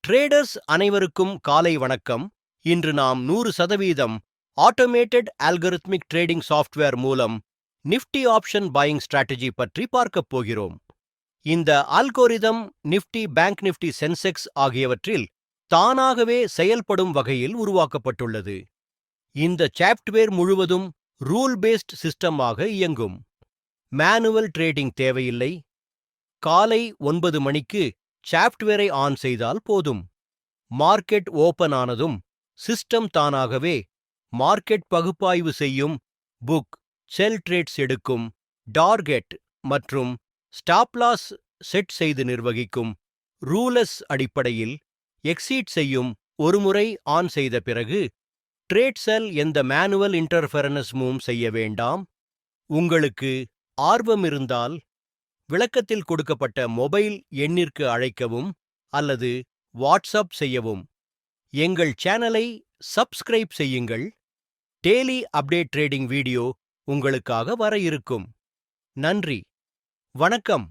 Traders அனைவருக்கும் காலை வணக்கம். இன்று நாம் 100% ஆட்டோமேட்டட் அல்கரித்மிக் ட்ரேடிங் சாஃப்ட்வேர் மூலம் நிஃப்டி ஆப்ஷன் பையிங் ஸ்ட்ராட்டஜி பற்றி பார்க்கப் போகிறோம். இந்த algorithm Nifty, bank Nifty, Sensex ஆகியவற்றில் தானாகவே செயல்படும் வகையில் உருவாக்கப்பட்டுள்ளது. இந்த சாஃப்ட்வேர் முழுவதும் ரூல் பேஸ்ட் சிஸ்டமாக இயங்கும். மேனுவல் ட்ரேடிங் தேவையில்லை. காலை 9 மணிக்கு சாஃப்ட்வேரை ஆன் செய்தால் போதும். மார்க்கெட் ஓபன் ஆனதும் சிஸ்டம் தானாகவே மார்க்கெட் பகுப்பாய்வு செய்யும், புக், செல் ட்ரேட்ஸ் எடுக்கும், டார்கெட் மற்றும் ஸ்டாப் லாஸ் செட் செய்து நிர்வகிக்கும். ரூலஸ் அடிப்படையில் எக்ஸீட் செய்யும். ஒருமுறை ஆன் செய்த பிறகு ட்ரேட் செல் எந்த மேனுவல் இன்டர்ஃபெரன்ஸும் செய்ய வேண்டாம். உங்களுக்கு ஆர்வம் இருந்தால் விளக்கத்தில் கொடுக்கப்பட்ட மொபைல் எண்ணிற்கு அழைக்கவும் அல்லது வாட்ஸ்அப் செய்யவும். எங்கள் சேனலை சப்ஸ்கிரைப் செய்யுங்கள். டெய்லி அப்டேட் ட்ரேடிங் வீடியோ உங்களுக்காக வர இருக்கும். நன்றி, வணக்கம்.